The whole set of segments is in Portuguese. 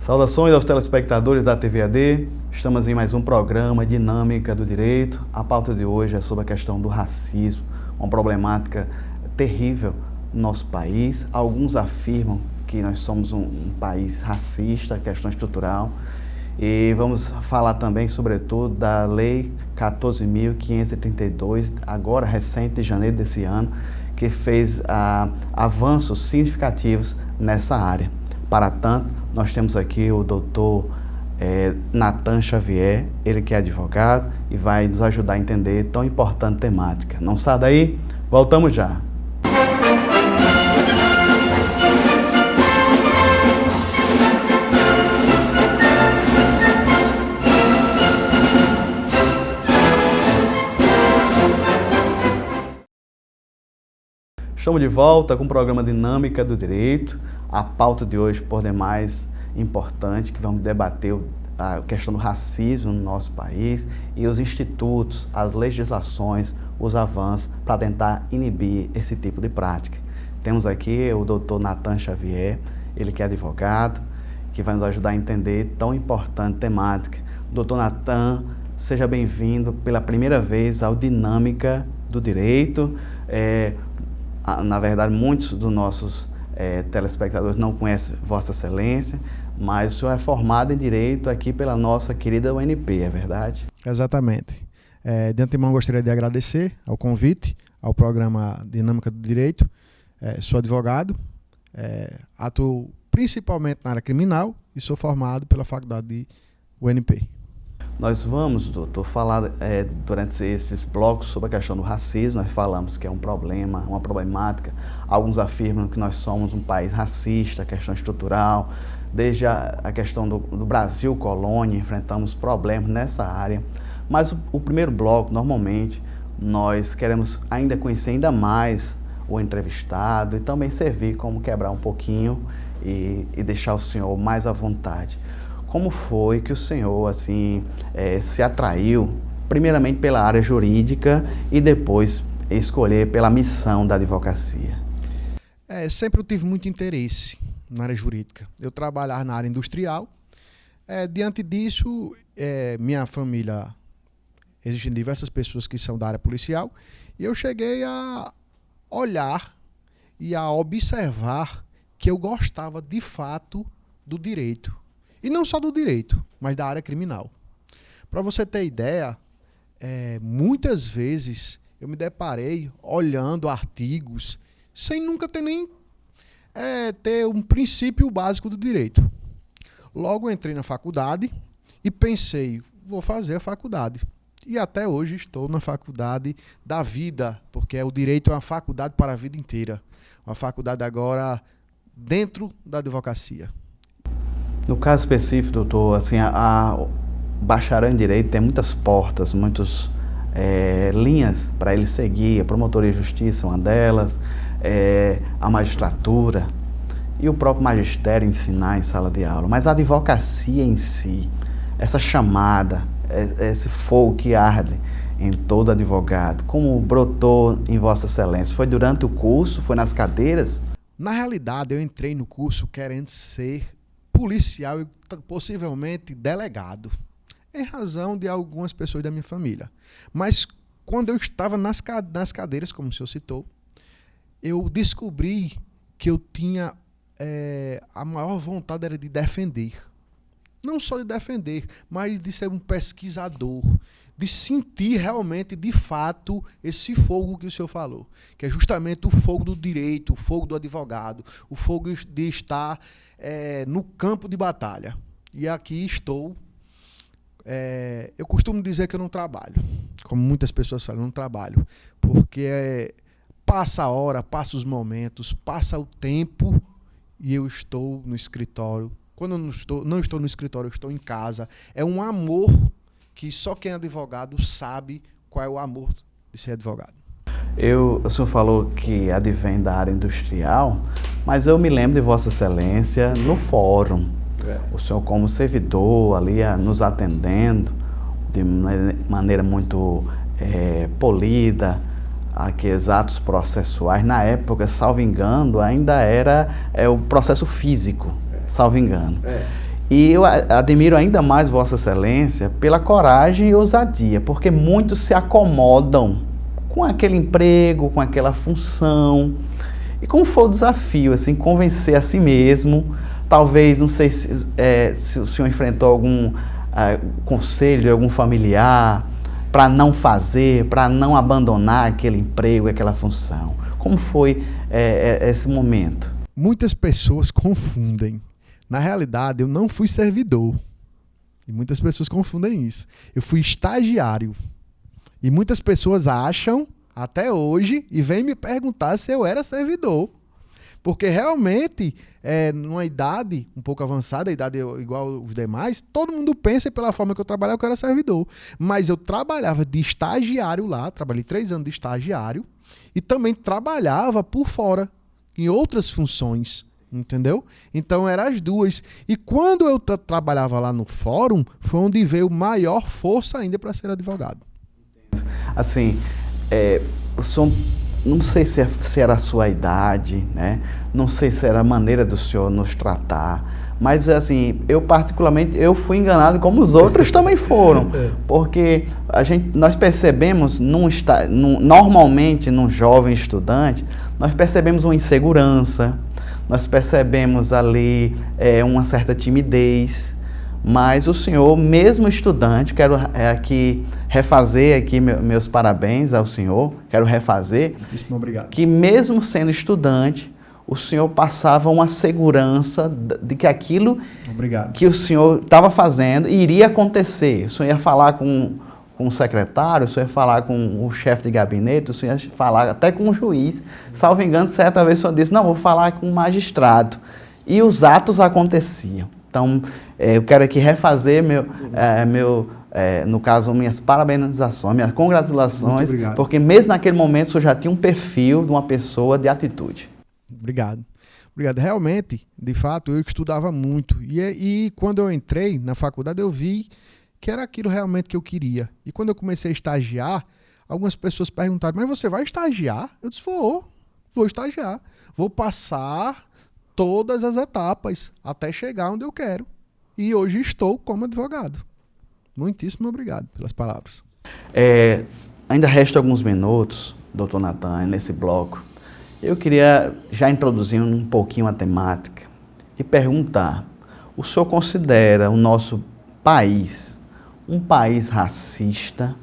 Saudações aos telespectadores da TV AD. Estamos em mais um programa Dinâmica do Direito. A pauta de hoje é sobre a questão do racismo, uma problemática terrível no nosso país. Alguns afirmam que nós somos um país racista, questão estrutural. E vamos falar também, sobretudo, da Lei 14.532, agora recente, de janeiro desse ano, que fez avanços significativos nessa área. Para tanto, nós temos aqui o doutor Nathan Xavier, ele que é advogado e vai nos ajudar a entender tão importante temática. Não sai daí, voltamos já. Estamos de volta com o programa Dinâmica do Direito. A pauta de hoje, por demais, importante, que vamos debater a questão do racismo no nosso país e os institutos, as legislações, os avanços para tentar inibir esse tipo de prática. Temos aqui o doutor Nathan Xavier, ele que é advogado, que vai nos ajudar a entender tão importante temática. Doutor Nathan, seja bem-vindo pela primeira vez ao Dinâmica do Direito. Na verdade, muitos dos nossos telespectadores não conhecem Vossa Excelência, mas o senhor é formado em Direito aqui pela nossa querida UNP, é verdade? Exatamente. De antemão, gostaria de agradecer ao convite ao programa Dinâmica do Direito. Sou advogado, atuo principalmente na área criminal e sou formado pela Faculdade de UNP. Nós vamos, doutor, falar durante esses blocos sobre a questão do racismo. Nós falamos que é um problema, uma problemática. Alguns afirmam que nós somos um país racista, questão estrutural. Desde a questão do Brasil colônia, enfrentamos problemas nessa área. Mas o primeiro bloco, normalmente, nós queremos ainda conhecer ainda mais o entrevistado e também servir como quebrar um pouquinho e deixar o senhor mais à vontade. Como foi que o senhor se atraiu, primeiramente pela área jurídica e depois escolher pela missão da advocacia? Sempre eu tive muito interesse na área jurídica. Eu trabalhava na área industrial. Diante disso, minha família, existem diversas pessoas que são da área policial, e eu cheguei a olhar e a observar que eu gostava de fato do direito. E não só do direito, mas da área criminal. Para você ter ideia, muitas vezes eu me deparei olhando artigos sem nunca ter nem ter um princípio básico do direito. Logo entrei na faculdade e pensei, vou fazer a faculdade. E até hoje estou na faculdade da vida, porque o direito é uma faculdade para a vida inteira. Uma faculdade agora dentro da advocacia. No caso específico, doutor, a bacharel em Direito tem muitas portas, muitas linhas para ele seguir. A promotoria de justiça é uma delas, a magistratura e o próprio magistério ensinar em sala de aula. Mas a advocacia em si, essa chamada, esse fogo que arde em todo advogado, como brotou em Vossa Excelência? Foi durante o curso? Foi nas cadeiras? Na realidade, eu entrei no curso querendo ser policial e possivelmente delegado, em razão de algumas pessoas da minha família. Mas quando eu estava nas cadeiras, como o senhor citou, eu descobri que eu tinha a maior vontade era de defender. Não só de defender, mas de ser um pesquisador, de sentir realmente, de fato, esse fogo que o senhor falou, que é justamente o fogo do direito, o fogo do advogado, o fogo de estar no campo de batalha. E aqui estou. Eu costumo dizer que eu não trabalho, como muitas pessoas falam, eu não trabalho, porque passa a hora, passa os momentos, passa o tempo e eu estou no escritório. Quando eu não estou no escritório, eu estou em casa. É um amor que só quem é advogado sabe qual é o amor de ser advogado. O senhor falou que advém da área industrial, mas eu me lembro de Vossa Excelência no fórum. O senhor como servidor ali nos atendendo de maneira muito polida, aqueles atos processuais. Na época, salvo engano, ainda era o processo físico, salvo engano. E eu admiro ainda mais Vossa Excelência pela coragem e ousadia, porque muitos se acomodam com aquele emprego, com aquela função. E como foi o desafio, assim, convencer a si mesmo? Talvez, não sei se o senhor enfrentou algum conselho de algum familiar para não fazer, para não abandonar aquele emprego, aquela função. Como foi esse momento? Muitas pessoas confundem. Na realidade, eu não fui servidor. E muitas pessoas confundem isso. Eu fui estagiário. E muitas pessoas acham, até hoje, e vêm me perguntar se eu era servidor. Porque realmente, numa idade um pouco avançada, a idade igual os demais, todo mundo pensa pela forma que eu trabalhava que eu era servidor. Mas eu trabalhava de estagiário lá, trabalhei 3 anos de estagiário, e também trabalhava por fora, em outras funções. Entendeu? Então eram as duas. E quando eu trabalhava lá no fórum, foi onde veio maior força ainda para ser advogado. Assim, o senhor, não sei se era a sua idade, né? Não sei se era a maneira do senhor nos tratar, mas assim, eu particularmente, eu fui enganado como os outros também foram, porque nós percebemos, normalmente num jovem estudante, nós percebemos uma insegurança, nós percebemos ali uma certa timidez, mas o senhor, mesmo estudante, quero aqui refazer aqui meus parabéns ao senhor, quero refazer, muitíssimo obrigado, que mesmo sendo estudante, o senhor passava uma segurança de que aquilo que o senhor estava fazendo iria acontecer. O senhor ia falar com o secretário, o senhor ia falar com o chefe de gabinete, o senhor ia falar até com o juiz. Salvo engano, certa vez o senhor disse, não, vou falar com o magistrado. E os atos aconteciam. Então, eu quero aqui refazer no caso, minhas parabenizações, minhas congratulações, porque mesmo naquele momento o senhor já tinha um perfil de uma pessoa de atitude. Obrigado. Obrigado. Realmente, de fato, eu estudava muito. E quando eu entrei na faculdade, eu vi que era aquilo realmente que eu queria. E quando eu comecei a estagiar, algumas pessoas perguntaram, mas você vai estagiar? Eu disse, vou estagiar. Vou passar todas as etapas até chegar onde eu quero. E hoje estou como advogado. Muitíssimo obrigado pelas palavras. Ainda resta alguns minutos, doutor Natan, nesse bloco. Eu queria já introduzir um pouquinho a temática e perguntar, o senhor considera o nosso país um país racista?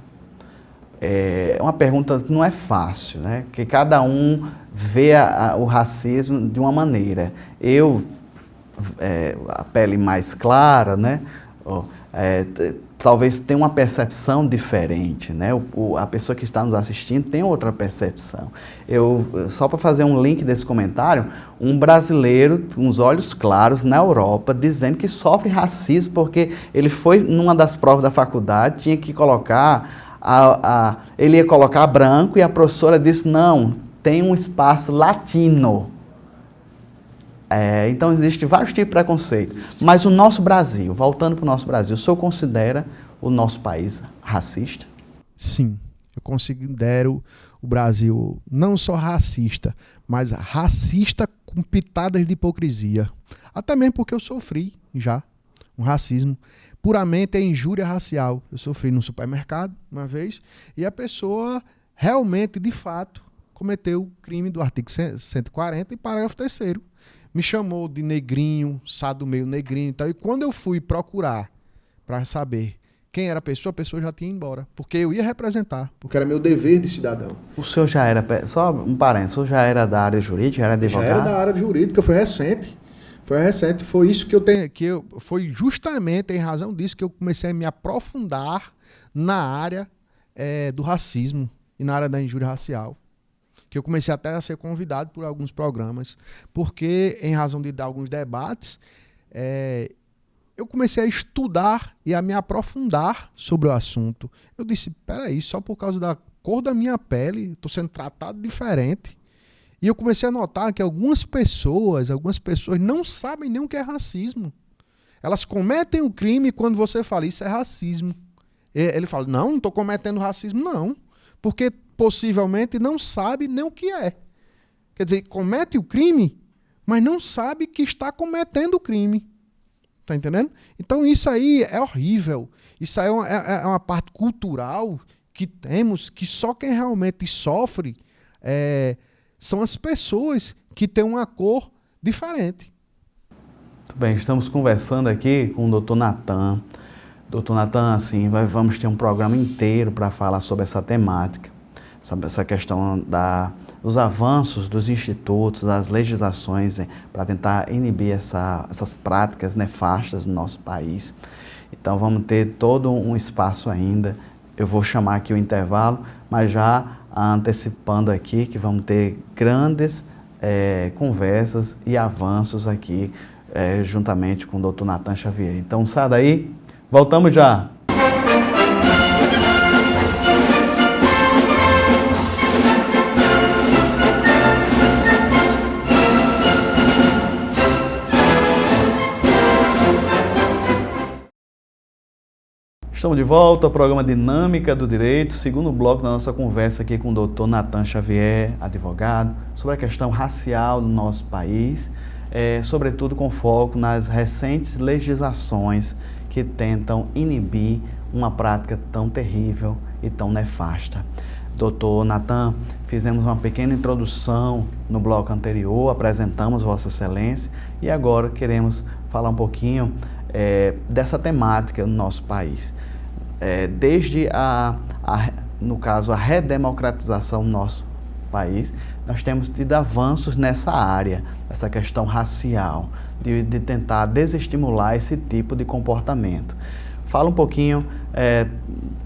É uma pergunta que não é fácil, né? Que cada um vê o racismo de uma maneira. Eu, a pele mais clara, né? Talvez tenha uma percepção diferente, né? A pessoa que está nos assistindo tem outra percepção. Só para fazer um link desse comentário, um brasileiro com os olhos claros na Europa dizendo que sofre racismo porque ele foi numa das provas da faculdade, tinha que colocar, ele ia colocar branco e a professora disse, não, tem um espaço latino. Então, existem vários tipos de preconceito. Mas o nosso Brasil, voltando para o nosso Brasil, o senhor considera o nosso país racista? Sim, eu considero o Brasil não só racista, mas racista com pitadas de hipocrisia. Até mesmo porque eu sofri já um racismo. Puramente é injúria racial. Eu sofri no supermercado uma vez e a pessoa realmente, de fato, cometeu o crime do artigo 140 e parágrafo 3º. Me chamou de negrinho, sado meio negrinho e tal. E quando eu fui procurar para saber quem era a pessoa já tinha ido embora. Porque eu ia representar, porque era meu dever de cidadão. O senhor já era, só um parênteses, o senhor já era da área jurídica, já era advogado? Já era da área jurídica, foi recente. Foi isso que eu tenho, foi justamente em razão disso que eu comecei a me aprofundar na área do racismo e na área da injúria racial. Que eu comecei até a ser convidado por alguns programas, porque, em razão de dar alguns debates, eu comecei a estudar e a me aprofundar sobre o assunto. Eu disse, peraí, só por causa da cor da minha pele, estou sendo tratado diferente. E eu comecei a notar que algumas pessoas não sabem nem o que é racismo. Elas cometem o crime e quando você fala, isso é racismo. Ele fala, não estou cometendo racismo, não. Porque possivelmente não sabe nem o que é. Quer dizer, comete o crime, mas não sabe que está cometendo o crime. Tá entendendo? Então isso aí é horrível. Isso aí é uma parte cultural que temos, que só quem realmente sofre são as pessoas que têm uma cor diferente. Muito bem, estamos conversando aqui com o Dr. Natan. Dr. Natan, assim, vamos ter um programa inteiro para falar sobre essa temática, sobre essa questão dos avanços dos institutos, das legislações, para tentar inibir essas práticas nefastas no nosso país. Então vamos ter todo um espaço ainda. Eu vou chamar aqui o intervalo, mas já antecipando aqui que vamos ter grandes conversas e avanços aqui juntamente com o Dr. Natan Xavier. Então sai daí, voltamos já! Estamos de volta ao programa Dinâmica do Direito, segundo bloco da nossa conversa aqui com o Dr. Natan Xavier, advogado, sobre a questão racial do nosso país, sobretudo com foco nas recentes legislações que tentam inibir uma prática tão terrível e tão nefasta. Dr. Natan, fizemos uma pequena introdução no bloco anterior, apresentamos Vossa Excelência e agora queremos falar um pouquinho dessa temática no nosso país. Desde no caso, a redemocratização do nosso país, nós temos tido avanços nessa área, essa questão racial, de tentar desestimular esse tipo de comportamento. Fala um pouquinho,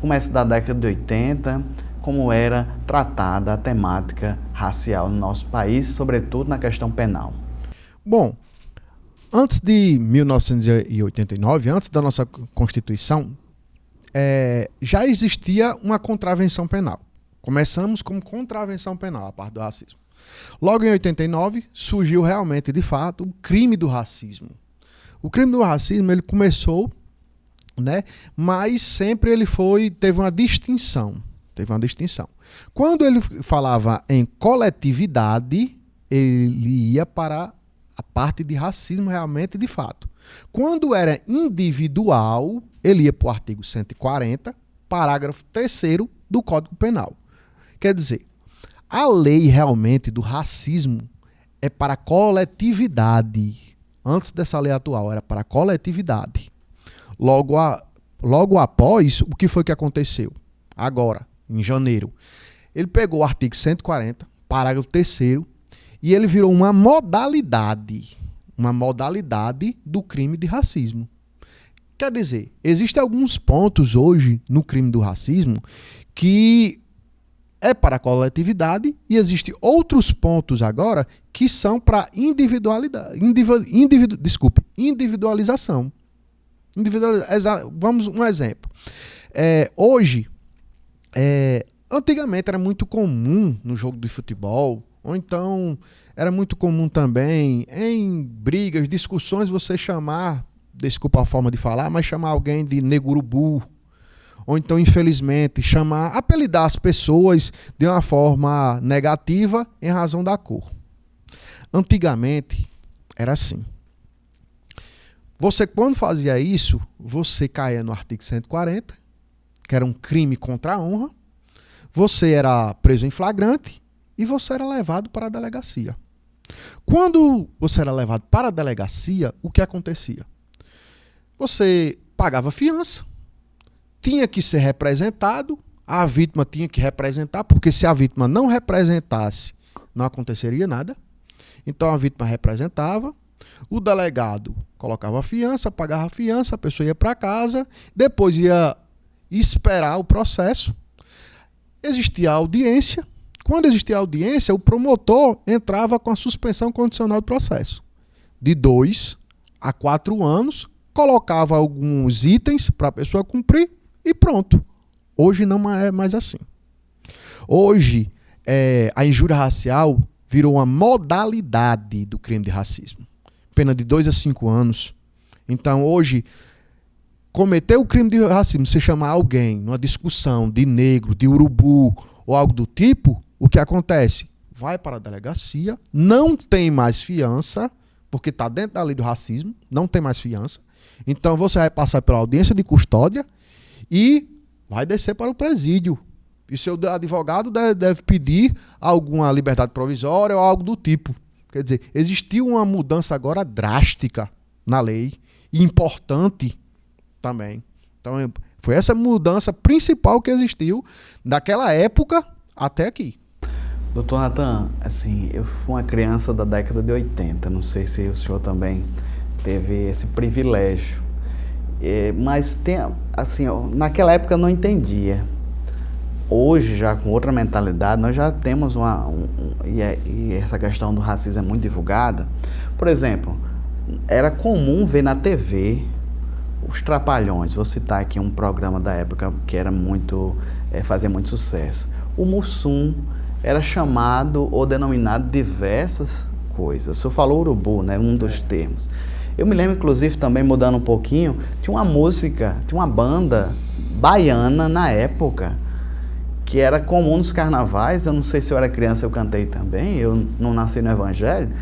começa da década de 80, como era tratada a temática racial no nosso país, sobretudo na questão penal. Bom, antes de 1989, antes da nossa Constituição, já existia uma contravenção penal. Começamos com contravenção penal, a parte do racismo. Logo em 89, surgiu realmente, de fato, o crime do racismo. O crime do racismo, ele começou, né, mas sempre ele teve uma distinção. Quando ele falava em coletividade, ele ia para a parte de racismo realmente, de fato. Quando era individual, ele ia para o artigo 140, parágrafo 3º do Código Penal. Quer dizer, a lei realmente do racismo é para a coletividade. Antes dessa lei atual, era para a coletividade. Logo após, o que foi que aconteceu? Agora, em janeiro, ele pegou o artigo 140, parágrafo 3º, e ele virou uma modalidade do crime de racismo. Quer dizer, existem alguns pontos hoje no crime do racismo que é para a coletividade e existem outros pontos agora que são para individualização. Vamos um exemplo. Hoje, antigamente era muito comum no jogo de futebol, ou então era muito comum também em brigas, discussões, você chamar, desculpa a forma de falar, mas chamar alguém de negurubu, ou então, infelizmente, apelidar as pessoas de uma forma negativa em razão da cor. Antigamente, era assim. Você, quando fazia isso, você caía no artigo 140, que era um crime contra a honra, você era preso em flagrante e você era levado para a delegacia. Quando você era levado para a delegacia, o que acontecia? Você pagava fiança, tinha que ser representado, a vítima tinha que representar, porque se a vítima não representasse, não aconteceria nada. Então a vítima representava, o delegado colocava a fiança, pagava a fiança, a pessoa ia para casa, depois ia esperar o processo. Existia a audiência. Quando existia a audiência, o promotor entrava com a suspensão condicional do processo. De 2 a 4 anos, colocava alguns itens para a pessoa cumprir e pronto. Hoje não é mais assim. Hoje, a injúria racial virou uma modalidade do crime de racismo. Pena de 2 a 5 anos. Então, hoje, cometer o crime de racismo, se chamar alguém numa discussão de negro, de urubu ou algo do tipo, o que acontece? Vai para a delegacia, não tem mais fiança, porque está dentro da lei do racismo, não tem mais fiança. Então você vai passar pela audiência de custódia e vai descer para o presídio. E seu advogado deve pedir alguma liberdade provisória ou algo do tipo. Quer dizer, existiu uma mudança agora drástica na lei e importante também. Então, foi essa mudança principal que existiu daquela época até aqui. Doutor Nathan, assim, eu fui uma criança da década de 80, não sei se o senhor também teve esse privilégio, mas tem, assim, naquela época eu não entendia. Hoje, já com outra mentalidade, nós já temos e essa questão do racismo é muito divulgada. Por exemplo, era comum ver na TV os Trapalhões. Vou citar aqui um programa da época que era fazia muito sucesso. O Mussum era chamado ou denominado diversas coisas. O senhor falou urubu, né? Um dos termos. Eu me lembro, inclusive, também mudando um pouquinho, tinha uma música, tinha uma banda baiana na época, que era comum nos carnavais. Eu não sei se eu era criança, eu cantei também, eu não nasci no evangelho,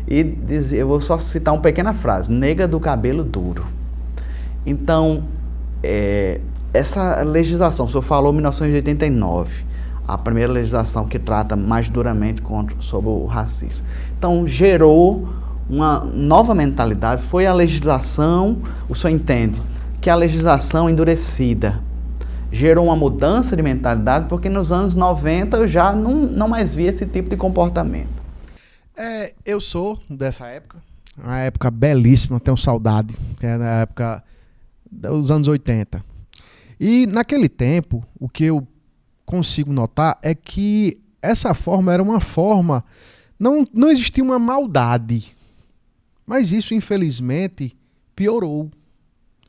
e eu vou só citar uma pequena frase: nega do cabelo duro. Então, essa legislação, o senhor falou 1989, a primeira legislação que trata mais duramente sobre o racismo. Então, gerou uma nova mentalidade, foi a legislação, o senhor entende, que a legislação endurecida gerou uma mudança de mentalidade, porque nos anos 90 eu já não mais via esse tipo de comportamento. Eu sou dessa época, uma época belíssima, tenho saudade, que é na época dos anos 80. E naquele tempo, o que eu consigo notar é que essa forma era uma forma, não existia uma maldade, mas isso infelizmente piorou.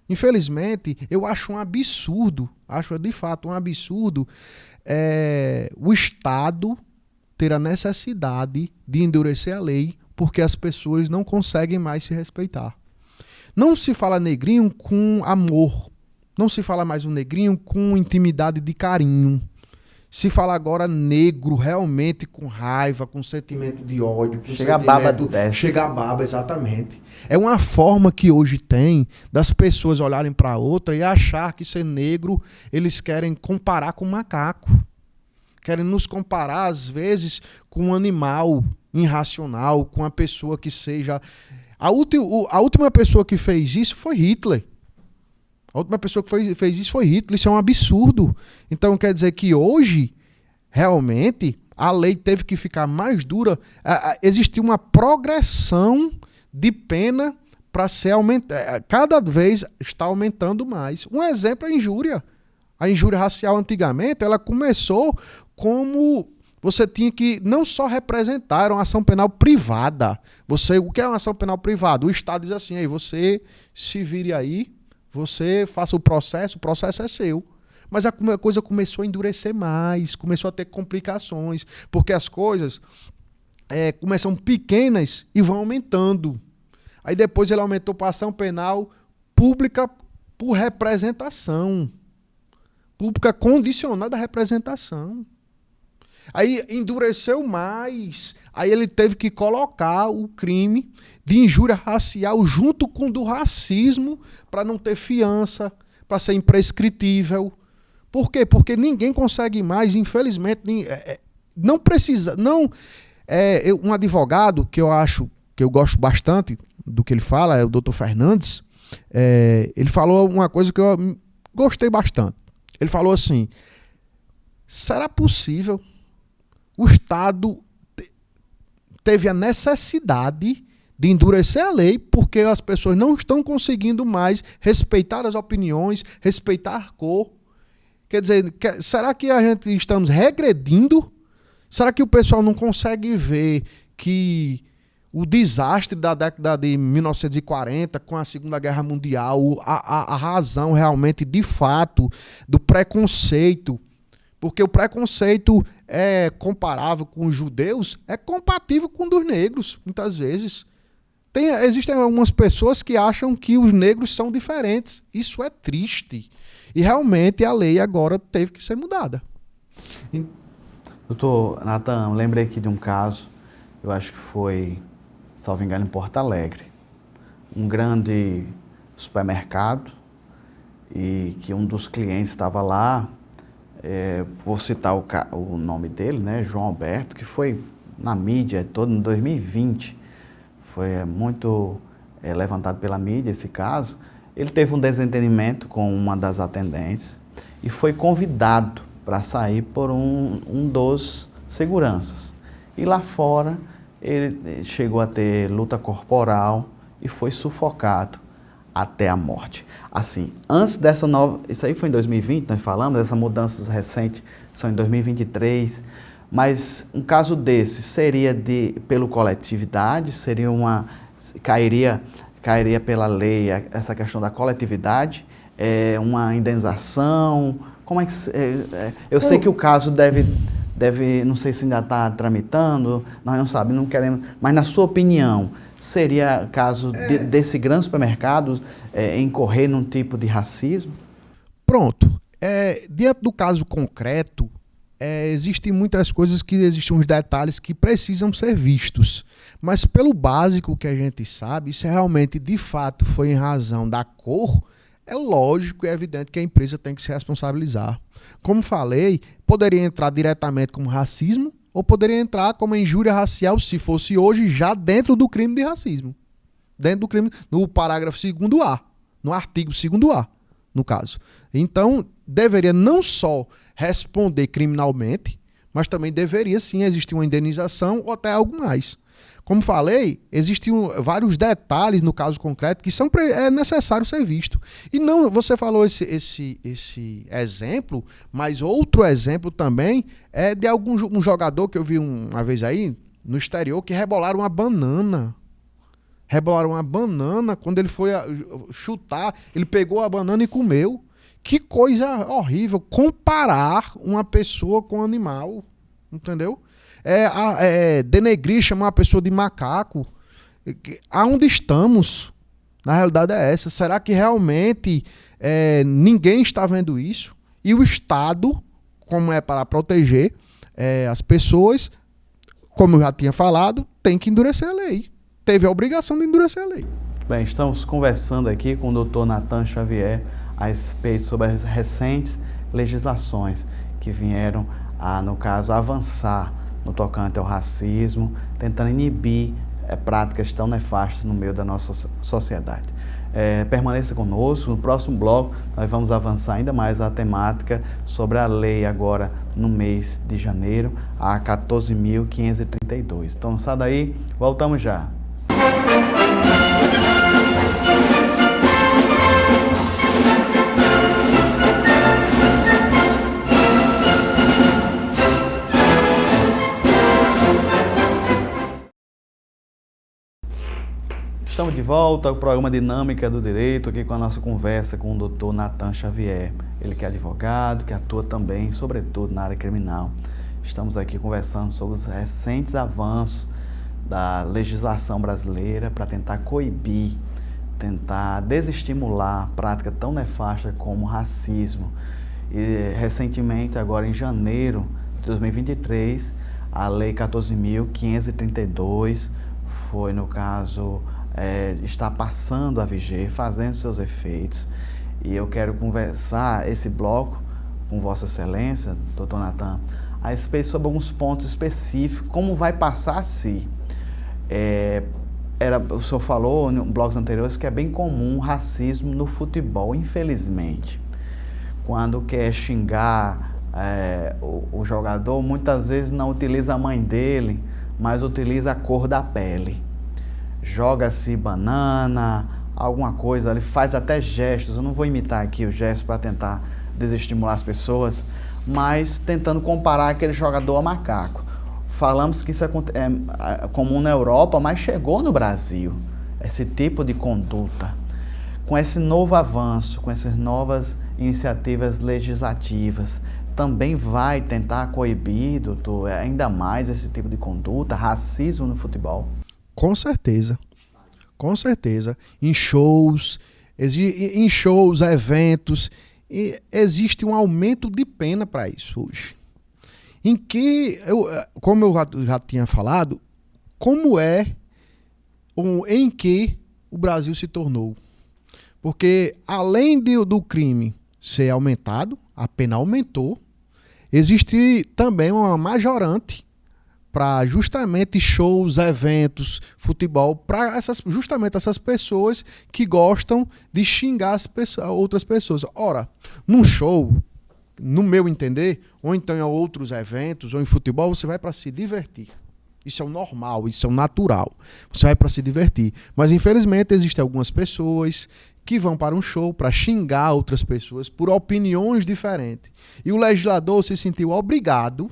Infelizmente, eu acho um absurdo, acho de fato um absurdo o Estado ter a necessidade de endurecer a lei porque as pessoas não conseguem mais se respeitar. Não se fala negrinho com amor, não se fala mais um negrinho com intimidade de carinho. Se fala agora negro realmente com raiva, com sentimento de ódio. Chega a baba do desce. Chega a baba, exatamente. É uma forma que hoje tem das pessoas olharem para outra e achar que ser negro, eles querem comparar com macaco. Querem nos comparar, às vezes, com um animal irracional, com uma pessoa que seja... A última pessoa que fez isso foi Hitler. A última pessoa que fez isso foi Hitler. Isso é um absurdo. Então quer dizer que hoje, realmente, a lei teve que ficar mais dura. Existiu uma progressão de pena para ser aumentada. Cada vez está aumentando mais. Um exemplo é a injúria. A injúria racial antigamente, ela começou como... Você tinha que não só representar, era uma ação penal privada. O que é uma ação penal privada? O Estado diz assim, aí você se vire aí, você faça o processo é seu. Mas a coisa começou a endurecer mais, começou a ter complicações, porque as coisas começam pequenas e vão aumentando. Aí depois ele aumentou para ação penal pública por representação. Pública condicionada à representação. Aí endureceu mais, aí ele teve que colocar o crime de injúria racial junto com o do racismo para não ter fiança, para ser imprescritível. Por quê? Porque ninguém consegue mais, infelizmente, não precisa, um advogado que eu gosto bastante do que ele fala, é o Dr. Fernandes, ele falou uma coisa que eu gostei bastante. Ele falou assim, será possível o Estado teve a necessidade de endurecer a lei porque as pessoas não estão conseguindo mais respeitar as opiniões, respeitar a cor? Quer dizer, será que a gente estamos regredindo? Será que o pessoal não consegue ver que o desastre da década de 1940, com a Segunda Guerra Mundial, a razão realmente, de fato, do preconceito, porque o preconceito é comparável com os judeus, é compatível com o dos negros, muitas vezes. Existem algumas pessoas que acham que os negros são diferentes. Isso é triste. E realmente a lei agora teve que ser mudada. Doutor Nathan, lembrei aqui de um caso, eu acho que foi salvo engano, em Porto Alegre. Um grande supermercado, e que um dos clientes estava lá, vou citar o nome dele, né, João Alberto, que foi na mídia toda em 2020, foi muito levantado pela mídia esse caso. Ele teve um desentendimento com uma das atendentes e foi convidado para sair por um dos seguranças. E lá fora ele chegou a ter luta corporal e foi sufocado até a morte. Assim, antes dessa nova... Isso aí foi em 2020, nós falamos, essas mudanças recentes são em 2023, mas um caso desse seria pela coletividade, seria cairia pela lei essa questão da coletividade, uma indenização, como é que... eu sei que o caso deve, não sei se ainda está tramitando, nós não sabemos, não queremos, mas na sua opinião, seria caso desse grande supermercado incorrer num tipo de racismo? Pronto. Diante do caso concreto, existem muitas coisas existem uns detalhes que precisam ser vistos. Mas pelo básico que a gente sabe, se realmente de fato foi em razão da cor, é lógico e é evidente que a empresa tem que se responsabilizar. Como falei, poderia entrar diretamente como racismo, ou poderia entrar como injúria racial, se fosse hoje, já dentro do crime de racismo. Dentro do crime, no parágrafo 2º-A, no artigo 2º-A, no caso. Então, deveria não só responder criminalmente, mas também deveria sim existir uma indenização ou até algo mais. Como falei, existem vários detalhes no caso concreto que é necessário ser visto. E não, você falou esse exemplo, mas outro exemplo também é de um jogador que eu vi uma vez aí no exterior que rebolaram uma banana. Rebolaram uma banana, quando ele foi chutar, ele pegou a banana e comeu. Que coisa horrível comparar uma pessoa com um animal, entendeu? Denegrir, chamar uma pessoa de macaco. Aonde estamos? Na realidade é essa. Será que realmente ninguém está vendo isso? E o Estado, como é para proteger as pessoas, como eu já tinha falado, tem que endurecer a lei. Teve a obrigação de endurecer a lei. Bem, estamos conversando aqui com o Dr. Nathan Xavier a respeito sobre as recentes legislações que vieram, no caso, avançar no tocante ao racismo, tentando inibir práticas tão nefastas no meio da nossa sociedade. Permaneça conosco, no próximo bloco nós vamos avançar ainda mais a temática sobre a lei agora no mês de janeiro, a 14.532. Então, sai daí, voltamos já. Estamos de volta ao programa Dinâmica do Direito, aqui com a nossa conversa com o Dr. Nathan Xavier. Ele que é advogado, que atua também, sobretudo, na área criminal. Estamos aqui conversando sobre os recentes avanços da legislação brasileira para tentar coibir, tentar desestimular prática tão nefasta como o racismo. E, recentemente, agora em janeiro de 2023, a Lei 14.532 foi, no caso... está passando a viger, fazendo seus efeitos. E eu quero conversar esse bloco com Vossa Excelência, doutor Nathan, a respeito sobre alguns pontos específicos, como vai passar a si. O senhor falou em blocos anteriores que é bem comum o racismo no futebol, infelizmente. Quando quer xingar o jogador, muitas vezes não utiliza a mãe dele, mas utiliza a cor da pele. Joga-se banana, alguma coisa, ele faz até gestos, eu não vou imitar aqui os gestos para tentar desestimular as pessoas, mas tentando comparar aquele jogador a macaco. Falamos que isso é comum na Europa, mas chegou no Brasil, esse tipo de conduta. Com esse novo avanço, com essas novas iniciativas legislativas, também vai tentar coibir, doutor, ainda mais esse tipo de conduta, racismo no futebol? Com certeza, com certeza. Em shows, eventos, existe um aumento de pena para isso hoje. Em que, como eu já tinha falado, como é em que o Brasil se tornou. Porque além do crime ser aumentado, a pena aumentou, existe também uma majorante para justamente shows, eventos, futebol, para justamente essas pessoas que gostam de xingar outras pessoas. Ora, num show, no meu entender, ou então em outros eventos, ou em futebol, você vai para se divertir. Isso é o normal, isso é o natural. Você vai para se divertir. Mas, infelizmente, existem algumas pessoas que vão para um show para xingar outras pessoas por opiniões diferentes. E o legislador se sentiu obrigado,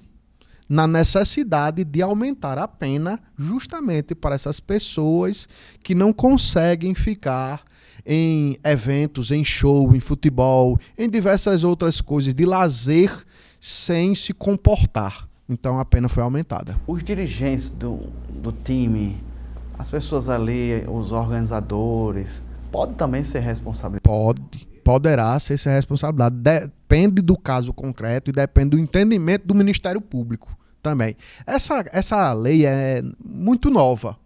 na necessidade de aumentar a pena justamente para essas pessoas que não conseguem ficar em eventos, em show, em futebol, em diversas outras coisas de lazer sem se comportar. Então a pena foi aumentada. Os dirigentes do time, as pessoas ali, os organizadores, podem também ser responsáveis? Poderá ser essa responsabilidade. Depende do caso concreto e depende do entendimento do Ministério Público também. Essa lei é muito nova.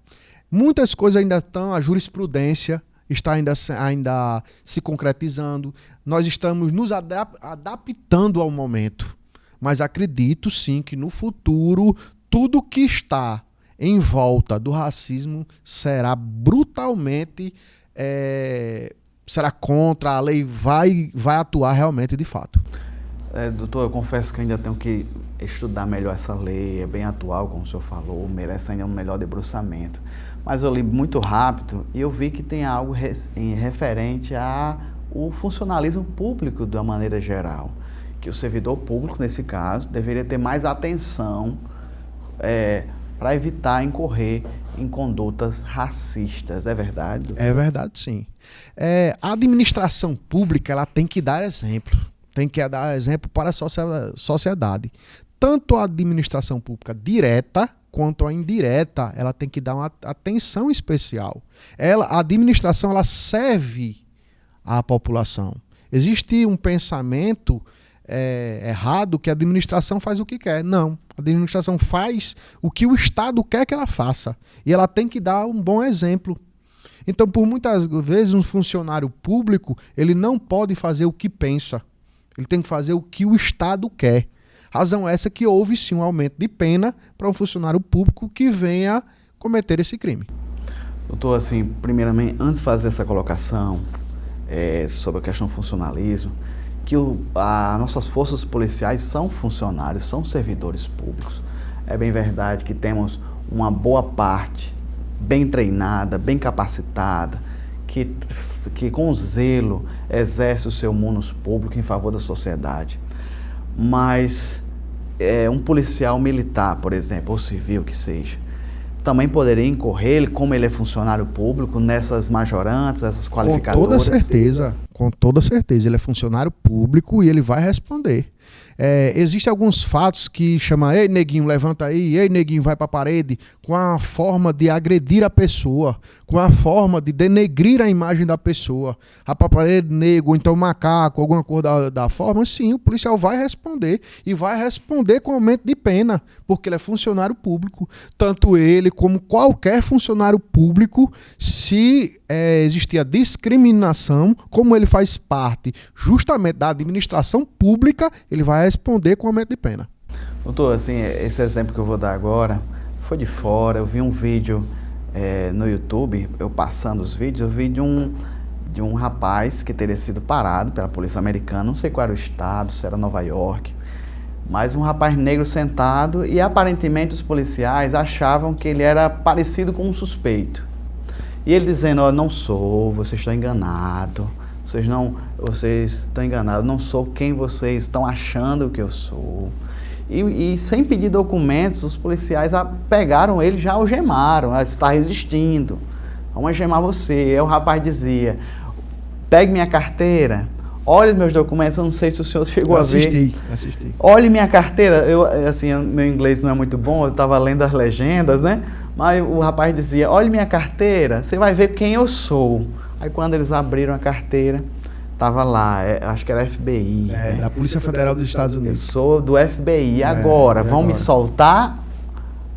Muitas coisas ainda estão, a jurisprudência está ainda se concretizando. Nós estamos nos adaptando ao momento. Mas acredito sim que no futuro tudo que está em volta do racismo será brutalmente será contra, a lei vai atuar realmente de fato. Doutor, eu confesso que ainda tenho que estudar melhor essa lei, é bem atual, como o senhor falou, merece ainda um melhor debruçamento. Mas eu li muito rápido e eu vi que tem algo referente ao funcionalismo público de uma maneira geral, que o servidor público, nesse caso, deveria ter mais atenção para evitar incorrer em condutas racistas. É verdade, doutor? É verdade, sim. A administração pública ela tem que dar exemplo. Tem que dar exemplo para a sociedade. Tanto a administração pública direta quanto a indireta, ela tem que dar uma atenção especial. A administração ela serve à população. Existe um pensamento errado que a administração faz o que quer. Não. A administração faz o que o Estado quer que ela faça. E ela tem que dar um bom exemplo. Então, por muitas vezes, um funcionário público ele não pode fazer o que pensa. Ele tem que fazer o que o Estado quer. Razão essa que houve sim um aumento de pena para um funcionário público que venha cometer esse crime. Doutor, assim, primeiramente, antes de fazer essa colocação sobre a questão do funcionalismo, que nossas forças policiais são funcionários, são servidores públicos. É bem verdade que temos uma boa parte bem treinada, bem capacitada, que com zelo exerce o seu munus público em favor da sociedade. Mas um policial militar, por exemplo, ou civil que seja, também poderia incorrer, como ele é funcionário público, nessas majorantes, essas qualificadoras? Com toda certeza. Ele é funcionário público e ele vai responder. Existem alguns fatos que chamam, ei neguinho, levanta aí, ei neguinho, vai para a parede, com a forma de agredir a pessoa, com a forma de denegrir a imagem da pessoa. A parede, nego, ou então macaco, alguma coisa da forma, sim, o policial vai responder e vai responder com aumento de pena, porque ele é funcionário público. Tanto ele como qualquer funcionário público, se existir a discriminação, como ele faz parte justamente da administração pública, ele vai responder com aumento de pena. Doutor, assim, esse exemplo que eu vou dar agora foi de fora. Eu vi um vídeo no YouTube, eu passando os vídeos, eu vi de um rapaz que teria sido parado pela polícia americana, não sei qual era o estado, se era Nova York, mas um rapaz negro sentado e aparentemente os policiais achavam que ele era parecido com um suspeito. E ele dizendo, não sou, vocês estão enganados. Vocês estão enganados, não sou quem vocês estão achando que eu sou. E sem pedir documentos, os policiais pegaram ele e já algemaram. Você está resistindo, vamos algemar você. Aí o rapaz dizia, pegue minha carteira, olhe os meus documentos, eu não sei se o senhor chegou a ver. Assisti. Olhe minha carteira, meu inglês não é muito bom, eu estava lendo as legendas, né? Mas o rapaz dizia, olhe minha carteira, você vai ver quem eu sou. Aí quando eles abriram a carteira, estava lá, acho que era FBI. Da Polícia Federal dos Estados Unidos. Eu sou do FBI, agora, vão me soltar?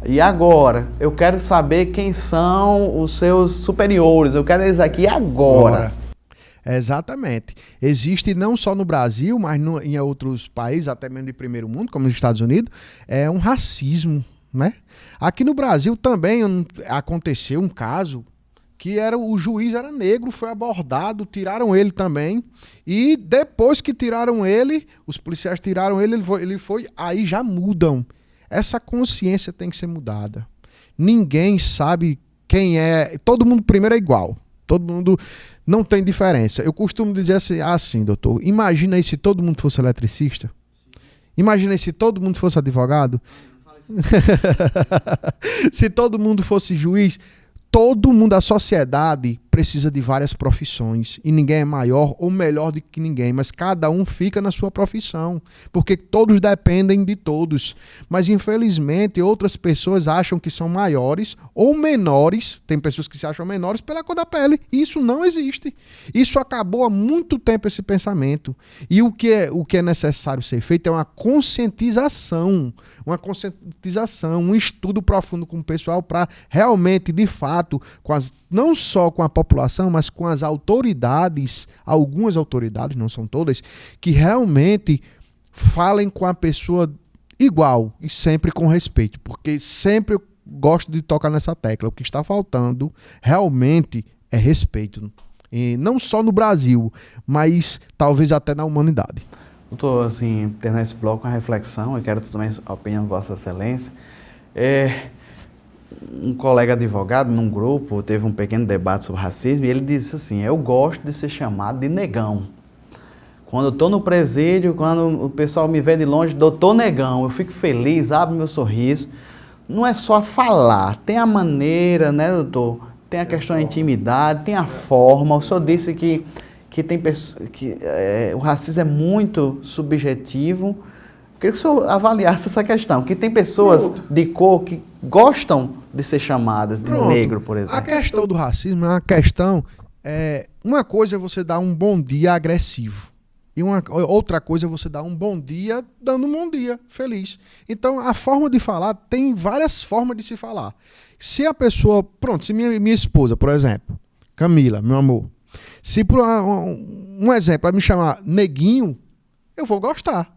E agora? Eu quero saber quem são os seus superiores, eu quero eles aqui agora. Exatamente. Existe não só no Brasil, mas em outros países, até mesmo de primeiro mundo, como nos Estados Unidos, é um racismo, né? Aqui no Brasil também aconteceu um caso que o juiz era negro, foi abordado, tiraram ele também, e depois que tiraram ele, os policiais tiraram ele foi, aí já mudam. Essa consciência tem que ser mudada. Ninguém sabe quem é, todo mundo primeiro é igual, todo mundo não tem diferença. Eu costumo dizer assim, doutor, imagina aí se todo mundo fosse eletricista, imagina aí se todo mundo fosse advogado, se todo mundo fosse juiz. Todo mundo, a sociedade precisa de várias profissões e ninguém é maior ou melhor do que ninguém, mas cada um fica na sua profissão, porque todos dependem de todos. Mas infelizmente outras pessoas acham que são maiores ou menores, tem pessoas que se acham menores pela cor da pele, e isso não existe. Isso acabou há muito tempo, esse pensamento. E o que é necessário ser feito é uma conscientização, um estudo profundo com o pessoal para realmente, de fato, não só com a população, mas com as autoridades, algumas autoridades, não são todas, que realmente falem com a pessoa igual e sempre com respeito, porque sempre eu gosto de tocar nessa tecla. O que está faltando realmente é respeito, e não só no Brasil, mas talvez até na humanidade. Doutor, assim, tendo esse bloco, uma reflexão, eu quero também a opinião de Vossa Excelência. Um colega advogado, num grupo, teve um pequeno debate sobre racismo e ele disse assim: eu gosto de ser chamado de negão. Quando eu estou no presídio, quando o pessoal me vê de longe, doutor negão, eu fico feliz, abre meu sorriso. Não é só falar, tem a maneira, né, doutor? Tem a questão da intimidade, tem a forma. O senhor disse que tem pessoas, o racismo é muito subjetivo. Eu queria que o senhor avaliasse essa questão, que tem pessoas de cor que gostam de ser chamadas de negro, por exemplo. A questão do racismo é uma questão... uma coisa é você dar um bom dia agressivo. E outra coisa é você dar um bom dia dando um bom dia, feliz. Então, a forma de falar, tem várias formas de se falar. Se a pessoa... Pronto, se minha esposa, por exemplo, Camila, meu amor, se por um exemplo, ela me chamar neguinho, eu vou gostar.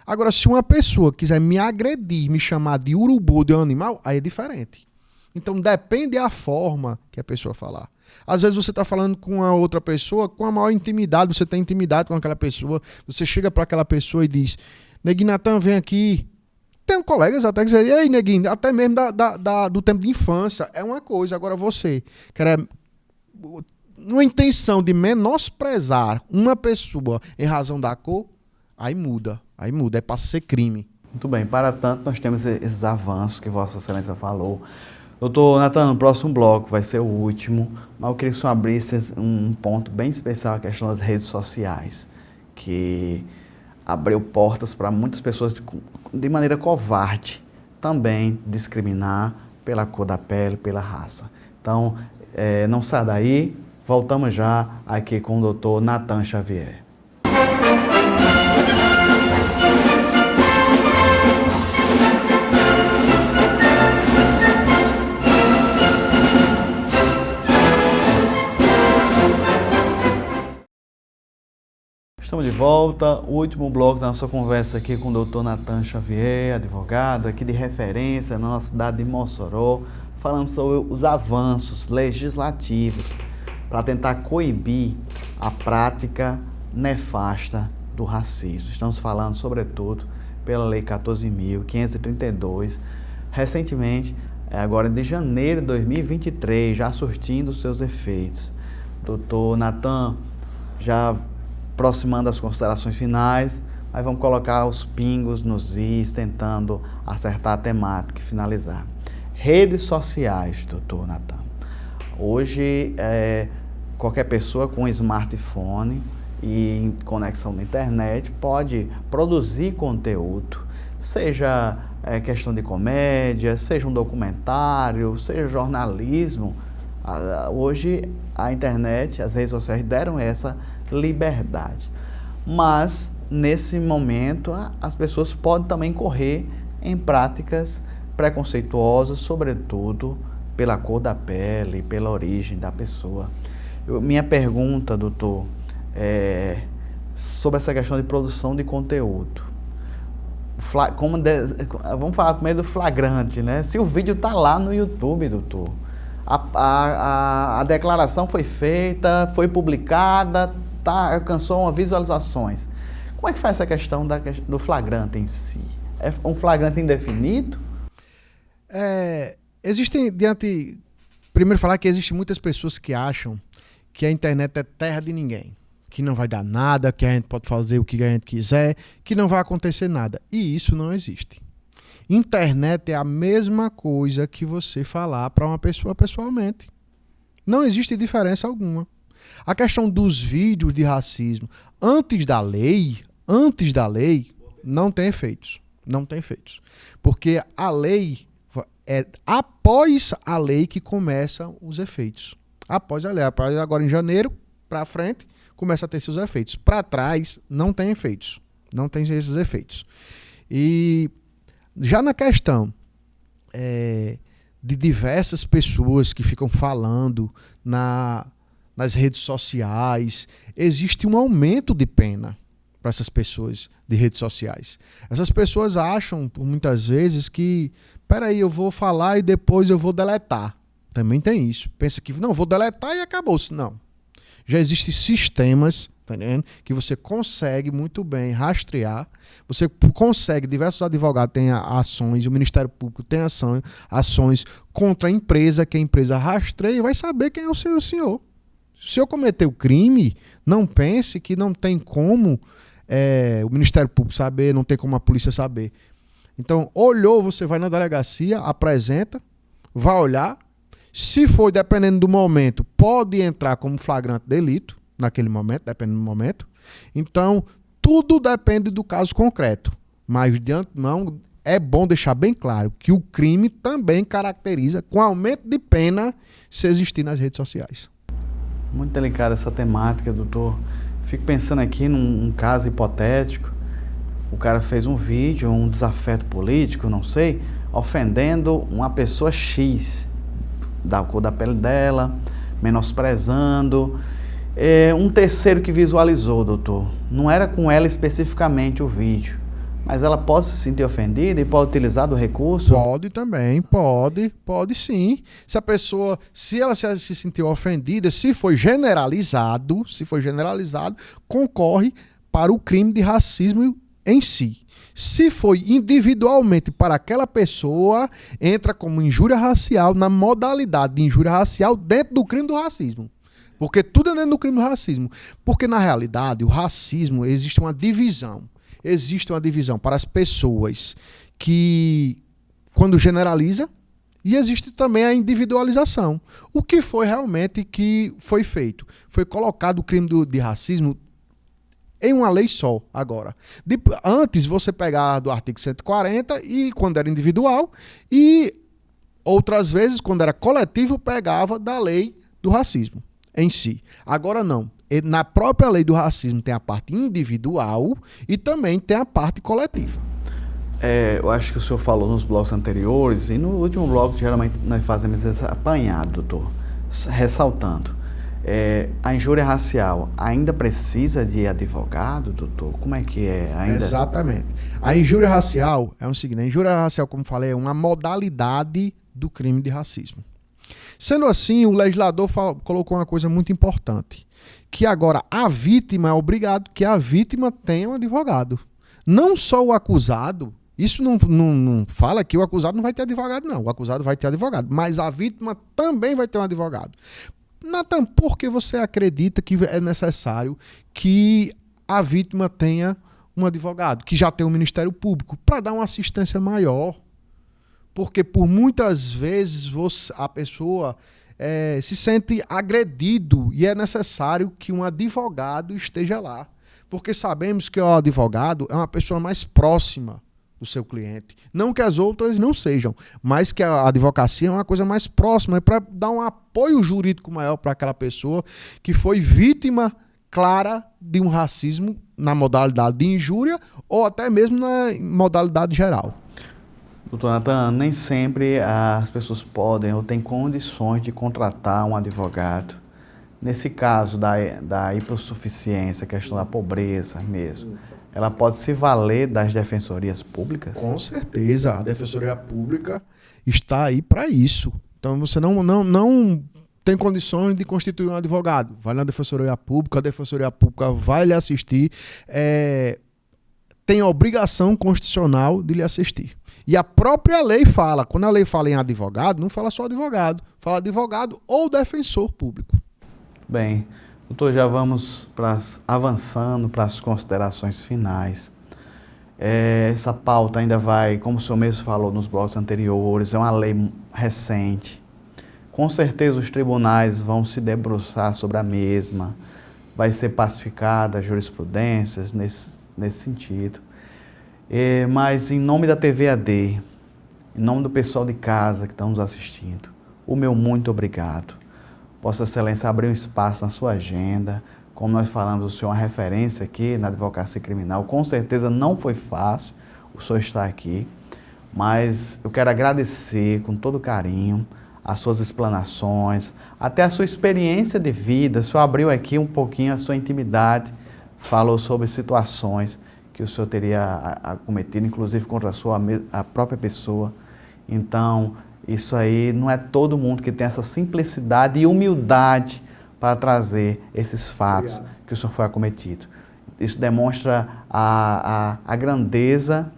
Agora, se uma pessoa quiser me agredir, me chamar de urubu, de um animal, aí é diferente. Então, depende da forma que a pessoa falar. Às vezes você está falando com a outra pessoa com a maior intimidade, você tem intimidade com aquela pessoa, você chega para aquela pessoa e diz: Neguinho Natan, vem aqui. Tem colegas até que dizem: e aí, Neguinho, até mesmo do tempo de infância, é uma coisa. Agora você quer uma intenção de menosprezar uma pessoa em razão da cor, aí muda, aí passa a ser crime. Muito bem, para tanto nós temos esses avanços que Vossa Excelência falou. Doutor Natan, no próximo bloco vai ser o último, mas eu queria que o senhor abrisse um ponto bem especial, a questão das redes sociais, que abriu portas para muitas pessoas de maneira covarde também discriminar pela cor da pele, pela raça. Então, não saia daí, voltamos já aqui com o doutor Natan Xavier. Estamos de volta, o último bloco da nossa conversa aqui com o doutor Natan Xavier, advogado aqui de referência na nossa cidade de Mossoró, falando sobre os avanços legislativos para tentar coibir a prática nefasta do racismo. Estamos falando, sobretudo, pela Lei 14.532, recentemente, agora de janeiro de 2023, já surtindo seus efeitos. Doutor Natan, já aproximando das considerações finais, mas vamos colocar os pingos nos is, tentando acertar a temática e finalizar. Redes sociais, doutor Natan. Hoje, qualquer pessoa com um smartphone e em conexão na internet pode produzir conteúdo, seja questão de comédia, seja um documentário, seja jornalismo. Hoje, a internet, as redes sociais deram essa liberdade. Mas, nesse momento, as pessoas podem também correr em práticas preconceituosas, sobretudo pela cor da pele, pela origem da pessoa. Minha pergunta, doutor, é sobre essa questão de produção de conteúdo. Vamos falar primeiro do flagrante, né? Se o vídeo está lá no YouTube, doutor, a declaração foi feita, foi publicada, alcançou umas visualizações. Como é que faz essa questão do flagrante em si? É um flagrante indefinido? Primeiro falar que existem muitas pessoas que acham que a internet é terra de ninguém, que não vai dar nada, que a gente pode fazer o que a gente quiser, que não vai acontecer nada. E isso não existe. Internet é a mesma coisa que você falar para uma pessoa pessoalmente. Não existe diferença alguma. A questão dos vídeos de racismo antes da lei, não tem efeitos. Não tem efeitos. Porque a lei é após a lei que começam os efeitos. Após a lei. Agora em janeiro, para frente, começa a ter seus efeitos. Para trás, não tem efeitos. Não tem esses efeitos. E já na questão de diversas pessoas que ficam falando nas redes sociais, existe um aumento de pena para essas pessoas de redes sociais. Essas pessoas acham, por muitas vezes, que peraí, eu vou falar e depois eu vou deletar. Também tem isso. Pensa que não, vou deletar e acabou-se. Não. Já existem sistemas, tá entendendo? Que você consegue muito bem rastrear. Você consegue, diversos advogados têm ações, o Ministério Público tem ações contra a empresa, que a empresa rastreia e vai saber quem é o senhor. Se o senhor cometeu crime, não pense que não tem como o Ministério Público saber, não tem como a polícia saber. Então, olhou, você vai na delegacia, apresenta, vai olhar. Se for, dependendo do momento, pode entrar como flagrante delito, naquele momento, dependendo do momento. Então, tudo depende do caso concreto. Mas, de antemão, é bom deixar bem claro que o crime também caracteriza com aumento de pena se existir nas redes sociais. Muito delicada essa temática, doutor. Fico pensando aqui num caso hipotético. O cara fez um vídeo, um desafeto político, não sei, ofendendo uma pessoa X, da cor da pele dela, menosprezando. Um terceiro que visualizou, doutor, não era com ela especificamente o vídeo, mas ela pode se sentir ofendida e pode utilizar do recurso? Pode também, pode sim. Se ela se sentiu ofendida, se foi generalizado, concorre para o crime de racismo em si. Se foi individualmente para aquela pessoa, entra como injúria racial na modalidade de injúria racial dentro do crime do racismo. Porque tudo é dentro do crime do racismo. Porque, na realidade, o racismo, existe uma divisão. Existe uma divisão para as pessoas que, quando generaliza, e existe também a individualização. O que foi realmente que foi feito? Foi colocado o crime de racismo em uma lei só, agora. Antes você pegava do artigo 140 e quando era individual, e outras vezes, quando era coletivo, pegava da lei do racismo em si. Agora não. Na própria lei do racismo tem a parte individual e também tem a parte coletiva. Eu acho que o senhor falou nos blocos anteriores, e no último bloco, geralmente, nós fazemos esse apanhado, doutor, ressaltando. A injúria racial ainda precisa de advogado, doutor? Como é que é? Exatamente. A injúria racial é o seguinte: a injúria racial, como falei, é uma modalidade do crime de racismo. Sendo assim, o legislador colocou uma coisa muito importante, que agora a vítima é obrigado que a vítima tenha um advogado. Não só o acusado, isso não fala que o acusado não vai ter advogado, não. O acusado vai ter advogado, mas a vítima também vai ter um advogado. Nathan, por que você acredita que é necessário que a vítima tenha um advogado, que já tem um Ministério Público, para dar uma assistência maior? Porque por muitas vezes a pessoa se sente agredido e é necessário que um advogado esteja lá. Porque sabemos que o advogado é uma pessoa mais próxima do seu cliente. Não que as outras não sejam, mas que a advocacia é uma coisa mais próxima, é para dar um apoio jurídico maior para aquela pessoa que foi vítima clara de um racismo na modalidade de injúria ou até mesmo na modalidade geral. Doutor Natan, nem sempre as pessoas podem ou têm condições de contratar um advogado. Nesse caso da hipossuficiência, a questão da pobreza mesmo, ela pode se valer das defensorias públicas? Com certeza, a Defensoria Pública está aí para isso. Então você não tem condições de constituir um advogado. Vai na Defensoria Pública, a Defensoria Pública vai lhe assistir, tem a obrigação constitucional de lhe assistir. E a própria lei fala, quando a lei fala em advogado, não fala só advogado, fala advogado ou defensor público. Bem, doutor, já vamos avançando para as considerações finais. Essa pauta ainda vai, como o senhor mesmo falou nos blocos anteriores, é uma lei recente. Com certeza os tribunais vão se debruçar sobre a mesma, vai ser pacificada as jurisprudências nesse sentido. Mas em nome da TV AD, em nome do pessoal de casa que estão nos assistindo, o meu muito obrigado. Vossa Excelência abriu um espaço na sua agenda. Como nós falamos, o senhor é uma referência aqui na advocacia criminal. Com certeza não foi fácil o senhor estar aqui, mas eu quero agradecer com todo carinho as suas explanações, até a sua experiência de vida. O senhor abriu aqui um pouquinho a sua intimidade, falou sobre situações que o senhor teria acometido, inclusive contra a própria pessoa. Então, isso aí não é todo mundo que tem essa simplicidade e humildade para trazer esses fatos que o senhor foi acometido. Isso demonstra a grandeza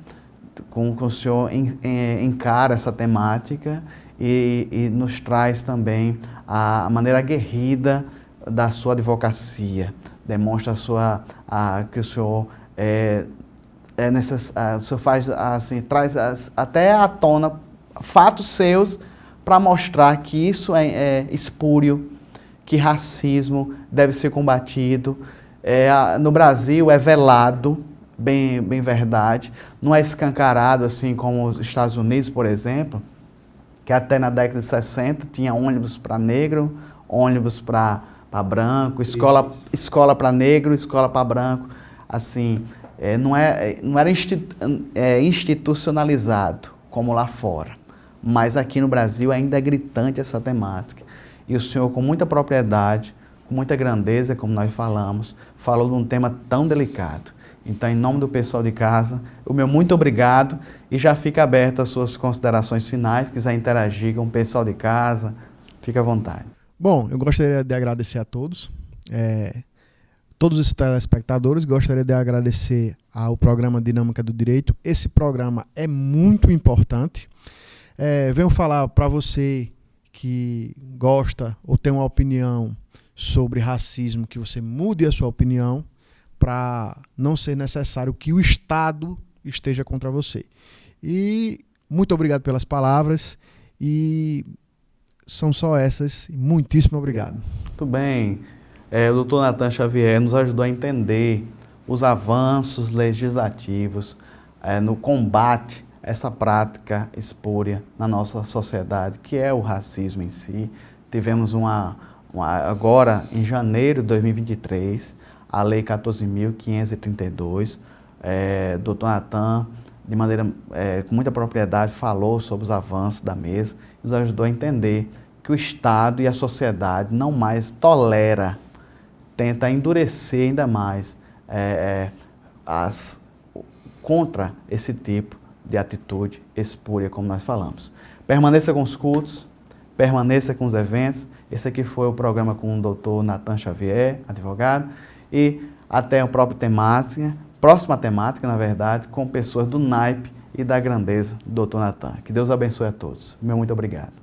com que o senhor encara essa temática e nos traz também a maneira aguerrida da sua advocacia. Demonstra que o senhor o senhor faz assim, traz até à tona fatos seus para mostrar que isso é espúrio, que racismo deve ser combatido. No Brasil é velado, bem verdade, não é escancarado assim como os Estados Unidos, por exemplo, que até na década de 60 tinha ônibus para negro, ônibus para branco, escola para negro, escola para branco, assim, não era institucionalizado como lá fora. Mas aqui no Brasil ainda é gritante essa temática. E o senhor, com muita propriedade, com muita grandeza, como nós falamos, falou de um tema tão delicado. Então, em nome do pessoal de casa, o meu muito obrigado e já fica aberto as suas considerações finais. Quiser interagir com o pessoal de casa, fique à vontade. Bom, eu gostaria de agradecer a todos, todos os telespectadores. Gostaria de agradecer ao programa Dinâmica do Direito. Esse programa é muito importante. Venho falar para você que gosta ou tem uma opinião sobre racismo, que você mude a sua opinião para não ser necessário que o Estado esteja contra você. E muito obrigado pelas palavras e são só essas. Muitíssimo obrigado. Muito bem. O doutor Natan Xavier nos ajudou a entender os avanços legislativos no combate essa prática espúria na nossa sociedade, que é o racismo em si. Tivemos agora, em janeiro de 2023, a Lei 14.532, doutor Natan, de maneira com muita propriedade, falou sobre os avanços da mesma, nos ajudou a entender que o Estado e a sociedade não mais tolera, tenta endurecer ainda mais contra esse tipo de atitude espúria, como nós falamos. Permaneça com os cultos, permaneça com os eventos. Esse aqui foi o programa com o doutor Natan Xavier, advogado, e até a próxima temática, na verdade, com pessoas do naipe e da grandeza do doutor Natan. Que Deus abençoe a todos. Meu muito obrigado.